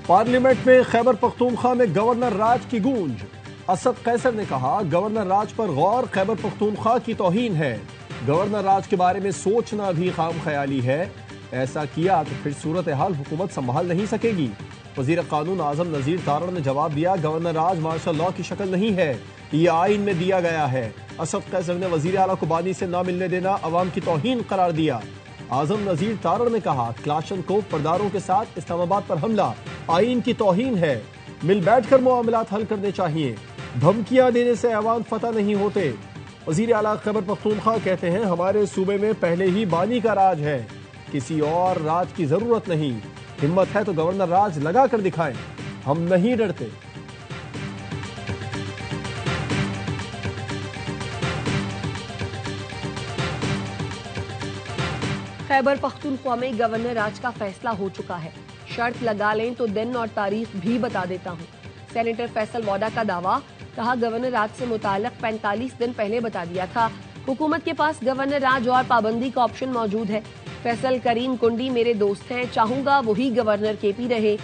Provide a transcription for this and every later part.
Parliament में खैबर पख्तूनख्वा में governor राज की गूंज। असद कैसर ने कहा, गवर्नर राज पर गौर खैबर पख्तूनख्वा की तौहीन है। गवर्नर राज के बारे में सोचना भी खाम ख्याली है। ऐसा किया तो फिर सूरत हाल हुकूमत संभाल नहीं सकेगी। वजीर कानून आजम नजीर तारड़ ने जवाब दिया, गवर्नर राज मार्शल लॉ की शक्ल नहीं है, ये आइन में दिया गया है। असद कैसर ने वजीर आला को बानी से न मिलने देना अवाम की तौहीन करार दिया। आजम नजीर तारड़ ने कहा, क्लाशनकोव परदारों के साथ इस्लामाबाद पर हमला आइन की तौहीन है। मिल बैठकर मामलात हल करने चाहिए। धमकियां देने से ऐवान फतह नहीं होते। वजीर आला खैबर पख्तूनख्वा कहते हैं, हमारे सूबे में पहले ही बानी का राज है, किसी और राज की जरूरत नहीं। हिम्मत है तो गवर्नर राज लगा कर दिखाएं, हम नहीं डरते। खैबर पख्तूनख्वा में गवर्नर राज का फैसला हो चुका है। शर्त लगा लें तो दिन और तारीख भी बता देता हूँ। सेनेटर फैसल वोडा का दावा, कहा गवर्नर राज से मुताल्लिक 45 दिन पहले बता दिया था। हुकूमत के पास गवर्नर राज और पाबंदी का ऑप्शन मौजूद है। फैसल करीम कुंडी मेरे दोस्त हैं, चाहूंगा वही गवर्नर केपी रहे।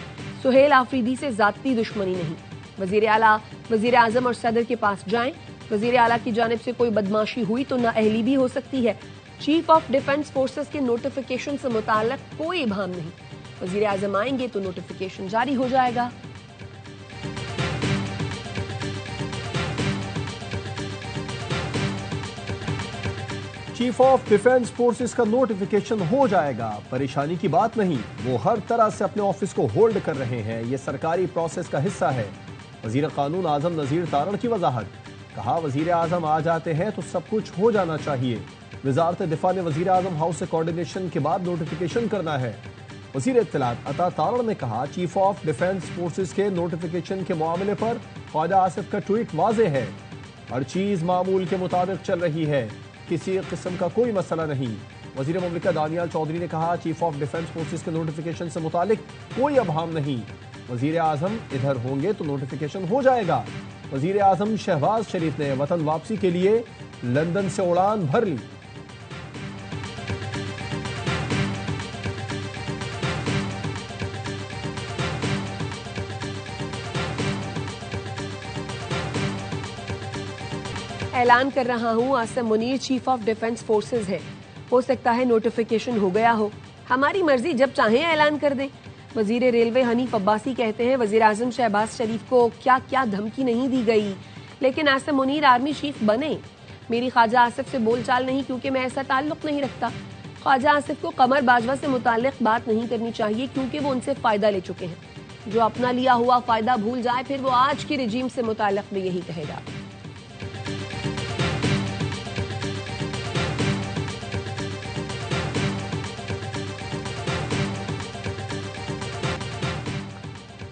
सुहेल आफरीदी से जाती दुश्मनी नहीं। वजीर आला वजीर आजम और सदर के पास जाएं। वजीर आला की जानिब से कोई बदमाशी हुई तो नाअहली भी हो सकती है। चीफ ऑफ डिफेंस फोर्सेस के नोटिफिकेशन से मुताल्लिक कोई इबाहम नहीं। वजीर आजम आएंगे तो नोटिफिकेशन जारी हो जाएगा। चीफ ऑफ डिफेंस फोर्सेस का नोटिफिकेशन हो जाएगा, परेशानी की बात नहीं। वो हर तरह से अपने ऑफिस को होल्ड कर रहे हैं, ये सरकारी प्रोसेस का हिस्सा है। वजीर कानून आजम नजीर तारड़ की वजाहत, कहा वजीर आजम आ जाते हैं तो सब कुछ हो जाना चाहिए। वजारत दिफा ने वजीर आजम हाउस से कोऑर्डिनेशन के बाद नोटिफिकेशन करना है। वजीर इत्तलात अता तारड़ ने कहा, चीफ ऑफ डिफेंस फोर्सेस के नोटिफिकेशन के मामले पर ख्वाजा आसिफ का ट्वीट वाजे है, हर चीज मामूल के मुताबिक चल रही है, किसी किस्म का कोई मसला नहीं। वजीर मुमलिकत दानियाल चौधरी ने कहा, चीफ ऑफ डिफेंस फोर्सेस के नोटिफिकेशन से मुतालिक कोई अबहाम नहीं। वजीर आजम इधर होंगे तो नोटिफिकेशन हो जाएगा। वजीर आजम शहबाज शरीफ ने वतन वापसी के लिए लंदन से उड़ान भर ली। ऐलान कर रहा हूं, Asim Munir chief of defence forces है। हो सकता है नोटिफिकेशन हो गया हो, हमारी मर्जी, जब चाहें ऐलान कर दें। वजीर रेलवे हनीफ अब्बासी कहते हैं, वजीर आजम शहबाज शरीफ को क्या क्या धमकी नहीं दी गई, लेकिन आसिम मुनीर आर्मी चीफ बने। मेरी ख्वाजा आसिफ से बोलचाल नहीं, क्योंकि मैं ऐसा ताल्लुक नहीं रखता। ख्वाजा आसिफ को कमर बाजवा से मुताल्लिक बात नहीं करनी चाहिए, क्योंकि वो उनसे फायदा ले चुके हैं। जो अपना लिया हुआ फायदा भूल जाए, फिर वो आज की रिजीम से मुताल्लिक भी यही कहेगा।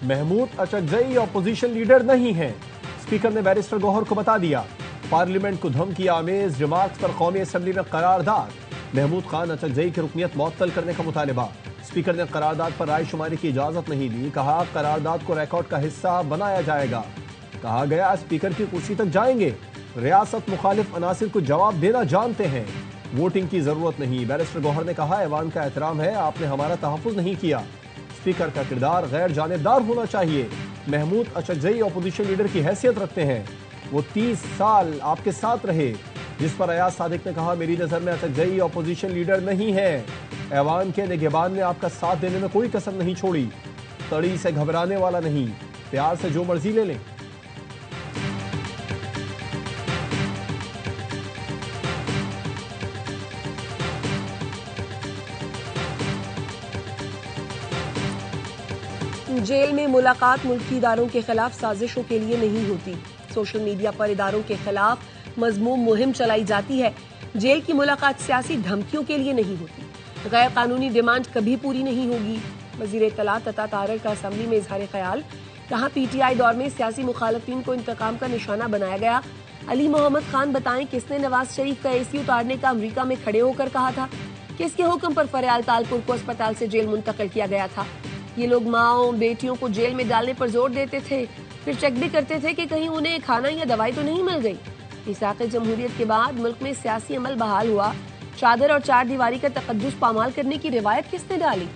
महमूद अचकजई अपोजिशन लीडर नहीं है, स्पीकर ने बैरिस्टर गौहर को बता दिया। पार्लियामेंट को धमकी आमेज रिमार्क्स पर कौमी असम्बली में करारदाद। महमूद खान अचकजई की रुकनियत मुअत्तल करने का मुतालिबा। स्पीकर ने करारदाद पर राय शुमारी की इजाजत नहीं दी, कहा करारदाद को रिकॉर्ड का हिस्सा बनाया जाएगा। कहा गया स्पीकर की कुर्सी तक जाएंगे। रियासत मुखालिफ अनासिर को जवाब देना जानते हैं, वोटिंग की जरूरत नहीं। बैरिस्टर गौहर ने कहा, ऐवान का एहतराम है, आपने हमारा तहफ़्फ़ुज़ नहीं किया। स्पीकर का किरदार गैर जानिबदार होना चाहिए। महमूद अचकजई अपोजिशन लीडर की हैसियत रखते हैं, वो 30 साल आपके साथ रहे। जिस पर अयाज सादिक ने कहा, मेरी नजर में अचकजई अपोजिशन लीडर नहीं है। ऐवान के निगहबान ने आपका साथ देने में कोई कसर नहीं छोड़ी। तड़ी से घबराने वाला नहीं, प्यार से जो मर्जी ले लें। जेल में मुलाकात मुल्की इदारों के खिलाफ साजिशों के लिए नहीं होती। सोशल मीडिया पर इदारों के खिलाफ मजमूम मुहिम चलाई जाती है। जेल की मुलाकात सियासी धमकियों के लिए नहीं होती। गैर कानूनी डिमांड कभी पूरी नहीं होगी। वजीर इत्तलात अता तारड़ का असम्बली में इजहार ख्याल, कहा पीटीआई दौर में सियासी मुखालफिन को इंतकाम का निशाना बनाया गया। अली मोहम्मद खान बताएं, किसने नवाज शरीफ का एसी उतारने का अमरीका में खड़े होकर कहा था? किसके हुक्म पर फरियाल तालपुर को अस्पताल से जेल मुंतकिल किया गया था? ये लोग माओ बेटियों को जेल में डालने पर जोर देते थे, फिर चेक भी करते थे कि कहीं उन्हें खाना या दवाई तो नहीं मिल गई। इसाक़े जमहूरियत के बाद मुल्क में सियासी अमल बहाल हुआ। चादर और चार दीवारी का तकद्दुस पामाल करने की रिवायत किसने डाली?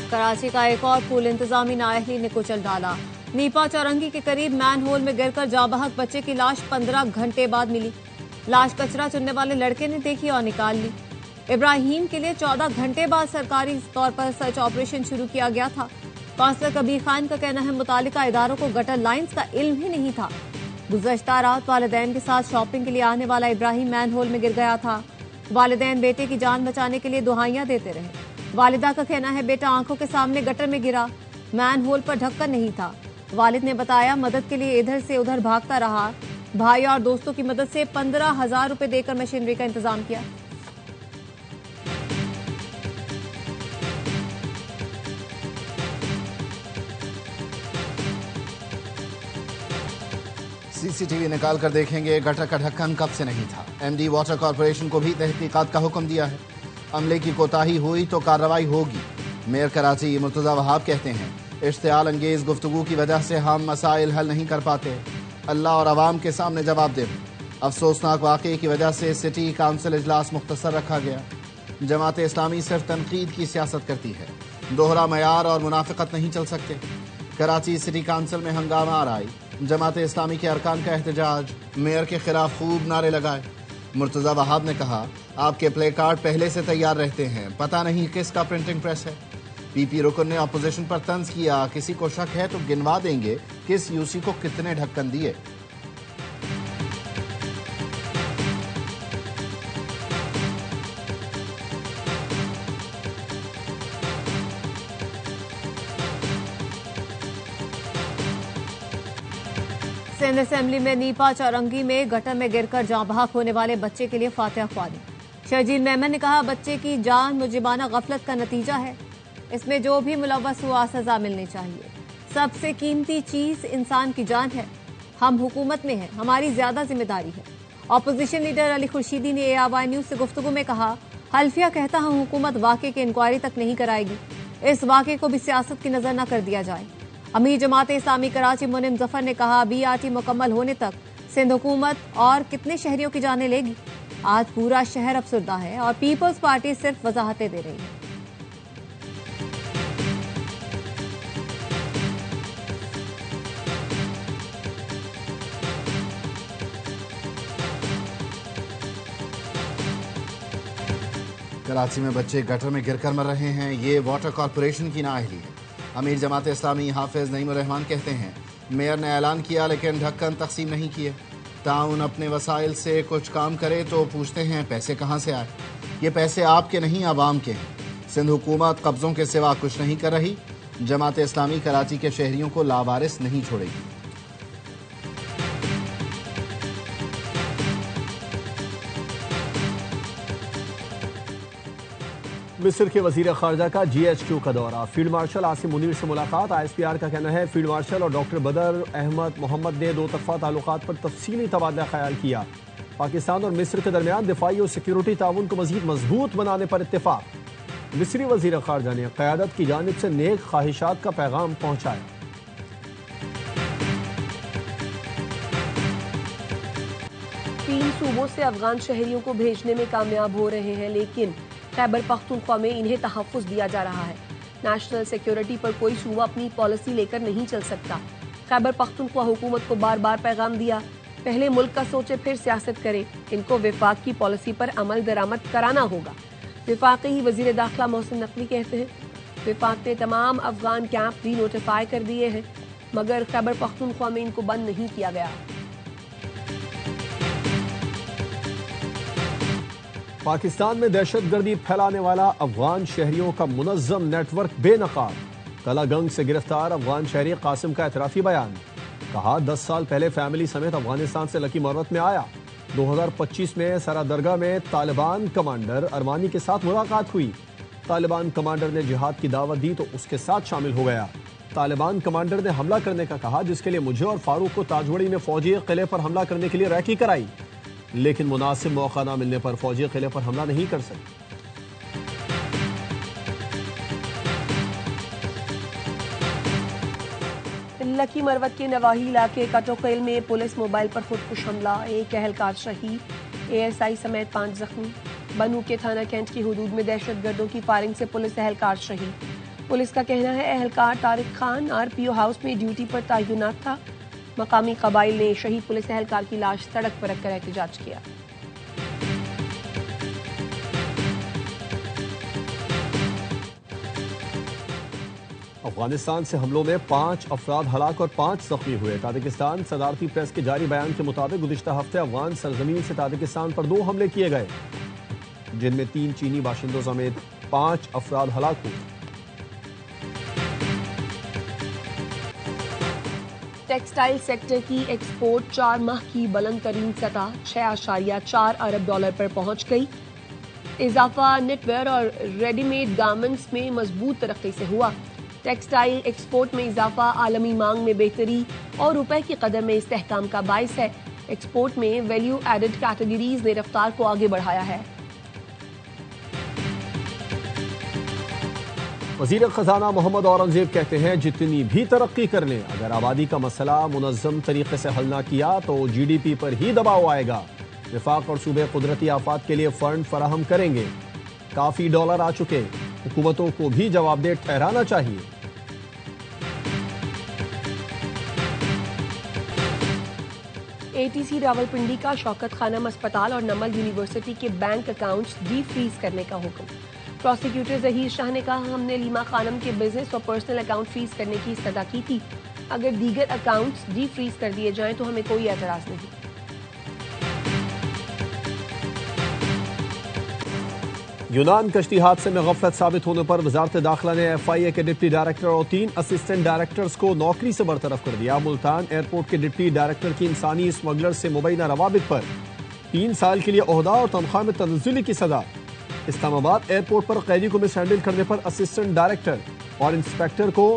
कराची का एक और पूल इंतजामी नाअहली ने कुचल डाला। नीपा चौरंगी के करीब मैनहोल में गिरकर जाबहक बच्चे की लाश 15 घंटे बाद मिली। लाश कचरा चुनने वाले लड़के ने देखी और निकाल ली। इब्राहिम के लिए 14 घंटे बाद सरकारी तौर पर सर्च ऑपरेशन शुरू किया गया था। काउंसलर कबीर खान का कहना है मुतालिका इदारों को गटर लाइन्स का इल्म ही नहीं था। गुज़श्ता रात वालिदैन के साथ शॉपिंग के लिए आने वाला इब्राहिम मैनहोल में गिर गया था। वालिदैन बेटे की जान बचाने के लिए दुआएं देते रहे। वालिदा का कहना है बेटा आंखों के सामने गटर में गिरा, मैनहोल पर ढक्कन नहीं था। वालिद ने बताया मदद के लिए इधर से उधर भागता रहा। भाई और दोस्तों की मदद से 15,000 रुपए देकर मशीनरी का इंतजाम किया। सीसीटीवी निकाल कर देखेंगे गटर का ढक्कन कब से नहीं था। एमडी वाटर कॉरपोरेशन को भी तहकीकात का हुक्म दिया है। अमले की कोताही हुई तो कार्रवाई होगी। मेयर कराची मुर्तजा वहाब कहते हैं इश्तियाल अंगेज गुफ्तगू की वजह से हम मसाइल हल नहीं कर पाते। अल्लाह और आवाम के सामने जवाब दे। अफसोसनाक वाक़े की वजह से सिटी काउंसिल इजलास मुख्तसर रखा गया। जमात इस्लामी सिर्फ तनकीद की सियासत करती है, दोहरा मयार और मुनाफिकत नहीं चल सकते। कराची सिटी काउंसिल में हंगामा आराई, जमात इस्लामी के अरकान का एहतजाज, मेयर के खिलाफ खूब नारे लगाए। मुर्तजा वहाब ने कहा आपके प्ले कार्ड पहले से तैयार रहते हैं, पता नहीं किसका प्रिंटिंग प्रेस है। पीपी रुकन ने अपोजिशन पर तंज किया, किसी को शक है तो गिनवा देंगे किस यूसी को कितने ढक्कन दिए। सिंध असेंबली में नीपा चौरंगी में गटर में गिरकर जान बहक होने वाले बच्चे के लिए फातिहा ख्वानी। शर्जील मेमन ने कहा बच्चे की जान मुजिबाना गफलत का नतीजा है। इसमें जो भी मुलव्वस हुआ सजा मिलनी चाहिए। सबसे कीमती चीज इंसान की जान है। हम हुकूमत में हैं, हमारी ज्यादा जिम्मेदारी है। अपोजिशन लीडर अली खुर्शीदी ने ARY न्यूज से गुफ्तगू में कहा हल्फिया कहता हूं हुकूमत वाक़े की इंक्वायरी तक नहीं कराएगी। इस वाक़े को भी सियासत की नजर न कर दिया जाए। अमीर जमात इस्लामी कराची मुनिम जफर ने कहा BRT मुकम्मल होने तक सिंध हुकूमत और कितने शहरियों की जानें लेगी। आज पूरा शहर अफसरदा है और पीपल्स पार्टी सिर्फ वजाहतें दे रही है। कराची में बच्चे गटर में गिरकर मर रहे हैं, ये वाटर कॉरपोरेशन की नाअहली है। अमीर जमात इस्लामी हाफिज नईमुर रहमान कहते हैं मेयर ने ऐलान किया लेकिन ढक्कन तकसीम नहीं किए। टाउन अपने वसाइल से कुछ काम करे तो पूछते हैं पैसे कहाँ से आए। ये पैसे आपके नहीं आवाम के हैं। सिंध हुकूमत कब्जों के सिवा कुछ नहीं कर रही। जमात इस्लामी कराची के शहरियों को लावारिस नहीं छोड़ेगी। मिस्र के वजीर खारजा का GHQ का दौरा, फील्ड मार्शल आसिम मुनीर से मुलाकात। ISPR का कहना है फील्ड मार्शल और डॉक्टर बदर अहमद मोहम्मद ने दो तरफा ताल्लुकात पर तफसीली तबादला ख्याल किया। पाकिस्तान और मिस्र के दरमियान दिफाई और सिक्योरिटी ताउन को मजीद मजबूत बनाने पर इत्तेफाक। मिस्री वजीर खारजा ने क़यादत की जानिब से नेक ख्वाहिशात का पैगाम पहुंचाया। तीन सूबों से अफगान शहरियों को भेजने में कामयाब हो रहे हैं, लेकिन खैबर पख्तूनख्वा में इन्हें तहफ़्फ़ुज़ दिया जा रहा है। नेशनल सिक्योरिटी पर कोई सूबा अपनी पॉलिसी लेकर नहीं चल सकता। खैबर पख्तूनख्वा हुकूमत को बार बार पैगाम दिया, पहले मुल्क का सोचे फिर सियासत करे। इनको विफाक की पॉलिसी पर अमल दरामद कराना होगा। विफाकी वजीर दाखिला मोहसिन नकवी कहते हैं विफाक ने तमाम अफगान कैंप री नोटिफाई कर दिए हैं, मगर खैबर पख्तूनख्वा में इनको बंद नहीं किया गया। पाकिस्तान में दहशतगर्दी फैलाने वाला अफगान शहरियों का मुनज़्ज़म नेटवर्क बेनकाब। कलागंग से गिरफ्तार अफगान शहरी कासिम का एतराफ़ी बयान। कहा 10 साल पहले फैमिली समेत अफगानिस्तान से लकी मरवत में आया। 2025 में सरा दरगाह में तालिबान कमांडर अरमानी के साथ मुलाकात हुई। तालिबान कमांडर ने जिहाद की दावत दी तो उसके साथ शामिल हो गया। तालिबान कमांडर ने हमला करने का कहा, जिसके लिए मुझे और फारूक को ताजवड़ी में फौजी किले पर हमला करने के लिए रैकी कराई, लेकिन मुनासिब मौका न मिलने पर फौजी किले पर हमला नहीं कर सके। लकी मरवत के नवाही इलाके कटोकेल में पुलिस मोबाइल पर खुदकुश हमला, एक अहलकार शहीद, ASI समेत 5 जख्मी। बनू के थाना कैंट की हुदूद में दहशतगर्दों की फायरिंग से पुलिस अहलकार शहीद। पुलिस का कहना है एहलकार तारिक खान आरपीओ हाउस में ड्यूटी पर तैनात था। मकामी कबाइल ने शहीद पुलिस एहलकार की लाश सड़क पर रखकर एहतजाज किया। अफगानिस्तान से हमलों में 5 अफराद हलाक और 5 जख्मी हुए। ताजिकिस्तान सदारती प्रेस के जारी बयान के मुताबिक गुज़िश्ता हफ्ते अफगान सरजमीन से ताजिकिस्तान पर 2 हमले किए गए, जिनमें 3 चीनी बाशिंदों समेत 5 अफराद हलाक हुए। टेक्सटाइल सेक्टर की एक्सपोर्ट 4 माह की बुलंद तरीन सतह 6.4 अरब डॉलर पर पहुंच गई। इजाफा नेटवेयर और रेडीमेड गारमेंट्स में मजबूत तरक्की से हुआ। टेक्सटाइल एक्सपोर्ट में इजाफा आलमी मांग में बेहतरी और रुपए की कदर में इस्तेहकाम का बाइस है। एक्सपोर्ट में वैल्यू एडेड कैटेगरीज ने रफ्तार को आगे बढ़ाया है। वज़ीर खजाना मोहम्मद औरंगजेब कहते हैं जितनी भी तरक्की कर लें, अगर आबादी का मसला मुनज़्ज़म तरीके से हल ना किया तो GDP पर ही दबाव आएगा। विफाक और सूबे कुदरती आफात के लिए फंड फराहम करेंगे। काफी डॉलर आ चुके, हुकूमतों को भी जवाबदेह ठहराना चाहिए। ATC रावलपिंडी का शौकत खानम अस्पताल और नमल यूनिवर्सिटी के बैंक अकाउंट्स डी फ्रीज करने का हुक्म। प्रोसिक्यूटर जहीर शाह ने कहा हमने लीमा खानम के बिजनेस और पर्सनल अकाउंट फ्रीज करने की इस्तदा की थी। अगर दीगर अकाउंट्स डी फ्रीज कर दिए जाएं तो हमें कोई एतराज नहीं। यूनान कश्ती हादसे में गफलत साबित होने पर वजारत दाखिला ने FIA के डिप्टी डायरेक्टर और 3 असिस्टेंट डायरेक्टर्स को नौकरी से बरतरफ कर दिया। मुल्तान एयरपोर्ट के डिप्टी डायरेक्टर की इंसानी स्मगलर से मुबैना रवाबित पर 3 साल के लिए ओहदा और तनख्वाह में तनज़्ज़ुली की सजा। इस्लामाबाद एयरपोर्ट पर कैदी को मिसहैंडल करने पर असिस्टेंट डायरेक्टर और इंस्पेक्टर को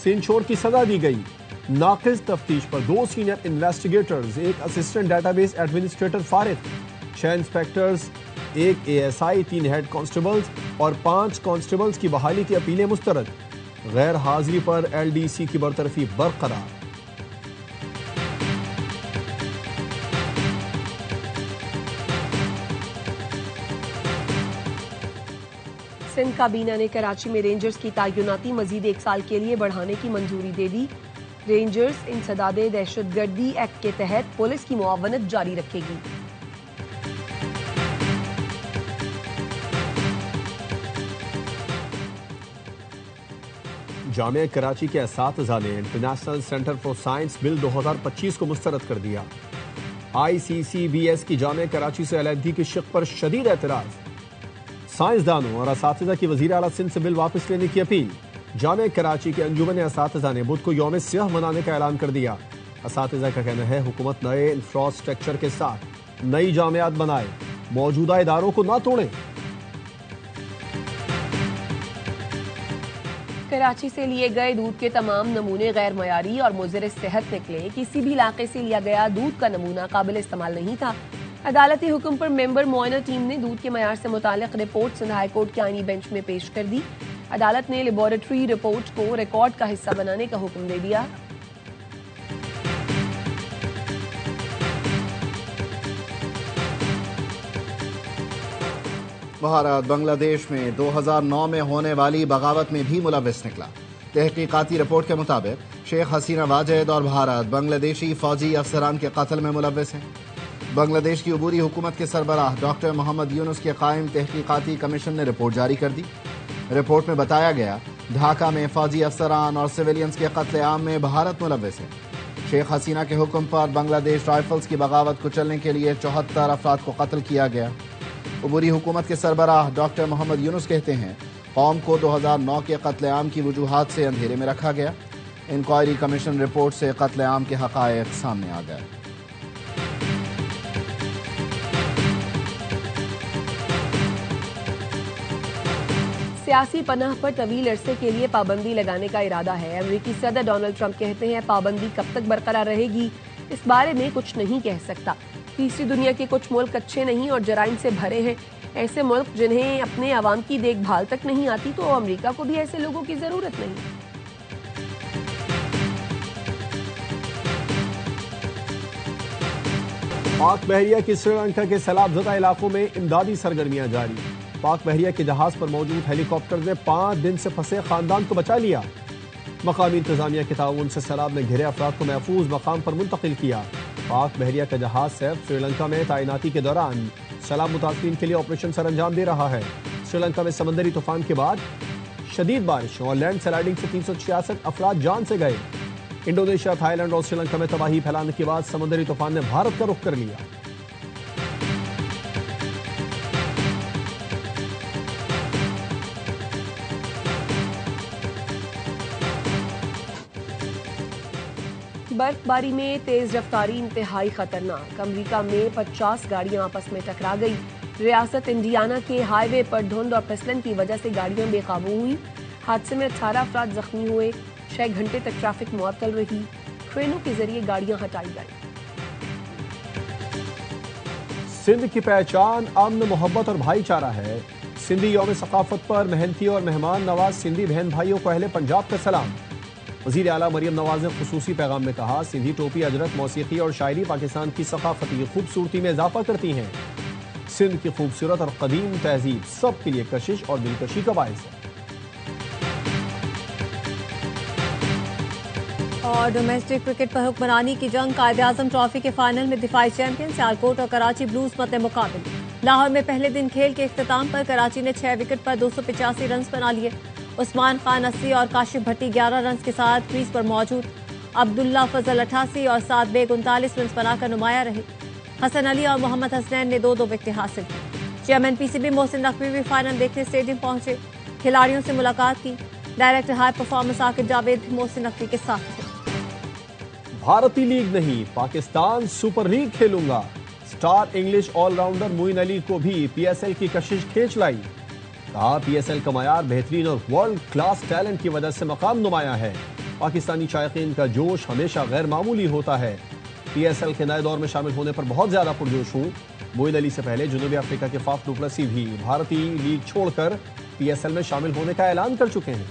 सिंचोर की सजा दी गई। नाकिस तफ्तीश पर 2 senior investigators, 1 assistant database administrator फारिग, 6 इंस्पेक्टर्स, 1 ASI, 3 हेड कांस्टेबल्स और 5 कांस्टेबल्स की बहाली की अपीलें मुस्तरद। गैर हाजिरी पर LDC की बरतरफी बरकरार। सिंध काबीना ने कराची में रेंजर्स की तैनाती मजीद 1 साल के लिए बढ़ाने की मंजूरी दे दी। रेंजर्स इंसदादे दहशतगर्दी एक्ट के तहत पुलिस की मुआवनत जारी रखेगी। जामिया कराची के असातिज़ा ने international centre for science bill 2025 को मुस्तरद कर दिया। ICCBS की जामिया कराची से अलहदगी की शिक पर शदीद एतराज। साइंसदानों और असातिज़ा की वज़ीर आला सिंध से बिल वापस लेने की अपील। जामिया कराची के अंजुमन असातिज़ा ने बुध को यौम सियाह मनाने का ऐलान कर दिया। असातिज़ा का कहना है हुकूमत नए इंफ्रास्ट्रक्चर के साथ नई जामियात बनाए, मौजूदा इदारों को ना तोड़े। कराची से लिए गए दूध के तमाम नमूने गैर मयारी और मुज़र सेहत निकले। किसी भी इलाके से लिया गया दूध का नमूना काबिल इस्तेमाल नहीं था। अदालती हुक्म पर मेंबर मुआयना टीम ने दूध के मयार से मुतालिक रिपोर्ट सिंध हाई कोर्ट के आईनी बेंच में पेश कर दी। अदालत ने लेबोरेटरी रिपोर्ट को रिकॉर्ड का हिस्सा बनाने का हुक्म दे दिया। भारत बांग्लादेश में 2009 में होने वाली बगावत में भी मुलव्विस निकला। तहकीकाती रिपोर्ट के मुताबिक शेख हसीना वाजिद और भारत बांग्लादेशी फौजी अफसरान के कत्ल में मुलव्विस हैं। बांग्लादेश की अबूरी हुकूमत के सरबराह डॉक्टर मोहम्मद यूनुस के कायम तहकीकाती कमीशन ने रिपोर्ट जारी कर दी। रिपोर्ट में बताया गया ढाका में फौजी अफसरान और सिविलियंस के कत्लेआम में भारत मुलव्विस है। शेख हसीना के हुक्म पर बांग्लादेश राइफल्स की बगावत कुचलने के लिए 74 अफराद को कत्ल किया गया। अबूरी हुकूमत के सरबराह डॉक्टर मोहम्मद यूनुस कहते हैं कौम को 2009 के कत्लेआम की वजूहात से अंधेरे में रखा गया। इंक्वायरी कमीशन रिपोर्ट से कत्लेआम के हकायक सामने आ गए। सियासी पनाह पर तवील अरसे के लिए पाबंदी लगाने का इरादा है। अमेरिकी सदर डोनाल्ड ट्रंप कहते हैं पाबंदी कब तक बरकरार रहेगी इस बारे में कुछ नहीं कह सकता। तीसरी दुनिया के कुछ मुल्क अच्छे नहीं और जराइम से भरे हैं। ऐसे मुल्क जिन्हें अपने आवाम की देखभाल तक नहीं आती, तो अमेरिका को भी ऐसे लोगों की जरूरत नहीं। पाक बहरिया की श्रीलंका के सैलाब ज़दा इलाकों में इमदादी सरगर्मियां जारी। पाक बहरिया के जहाज पर मौजूद हेलीकॉप्टर ने 5 दिन से फंसे खानदान को बचा लिया। मकामी इंतजामिया के ताउन से सैलाब ने घिरे अफराद को महफूज मकाम पर मुंतकिल किया। पाक बहरिया का जहाज सैफ श्रीलंका में तैनाती के दौरान सैलाब मुतासरीन के लिए ऑपरेशन सर अंजाम दे रहा है। श्रीलंका में समंदरी तूफान के बाद शदीद बारिश और लैंड स्लाइडिंग से 366 अफराद जान से गए। इंडोनेशिया, थाईलैंड और श्रीलंका में तबाही फैलाने के बाद समंदरी तूफान ने भारत का रुख कर लिया। बर्फबारी में तेज रफ्तारी इंतहाई खतरनाक। अमेरिका में 50 गाड़ियां आपस में टकरा गई। रियासत इंडियाना के हाईवे पर धुंध और फिसलन की वजह से गाड़ियां बेकाबू हुई। हादसे में 18 अफराद जख्मी हुए। 6 घंटे तक ट्रैफिक मुअत्तल रही। ट्रेनों के जरिए गाड़ियां हटाई गई। सिंध की पहचान अमन, मोहब्बत और भाईचारा है। सिंधी यौम सकाफत पर मेहनती और मेहमान नवाज सिंधी बहन भाइयों को अहले पंजाब का सलाम। वज़ीर आला मरियम नवाज ने खुसूसी पैगाम में कहा, सिंधी टोपी, अजरक, मौसीकी और शायरी पाकिस्तान की सकाफती खूबसूरती में इजाफा करती हैं। सिंध की खूबसूरत और कदीम तहजीब सबके लिए कशिश और दिलकशी का बायस है। और डोमेस्टिक क्रिकेट पर हुक्मरानी की जंग। कायदे-आज़म ट्रॉफी के फाइनल में दिफाई चैंपियन सियालकोट और कराची ब्लूज मत मुकाबिल। लाहौर में पहले दिन खेल के इख्तिताम पर कराची ने 6 विकेट पर 285 रन बना लिए। उस्मान खान 80 और काशिफ भट्टी 11 रन के साथ क्रीज पर मौजूद। अब्दुल्ला फजल 88 और साद बेग 39 रन बनाकर नुमाया रहे। हसन अली और मोहम्मद हसनैन ने 2-2 विकेटें हासिल की। चेयरमैन पीसीबी मोहसिन नकवी भी फाइनल देखने स्टेडियम पहुंचे। खिलाड़ियों से मुलाकात की। Director high performance Aqib Javed भी मोहसिन नकवी के साथ थे। भारतीय लीग नहीं, पाकिस्तान सुपर लीग खेलूंगा। Star English allrounder Moeen Ali को भी पीएसएल की कशिश खींच लाई। कहा, पीएसएल का मयार बेहतरीन और वर्ल्ड क्लास टैलेंट की वजह से मकाम नुमाया है। पाकिस्तानी शायकीन का जोश हमेशा गैर मामूली होता है। पीएसएल के नए दौर में शामिल होने पर बहुत ज्यादा पुरजोश हूँ। मोइन अली से पहले जनूबी अफ्रीका के फाफ डुप्लेसी भी भारतीय लीग छोड़कर पीएसएल में शामिल होने का ऐलान कर चुके हैं।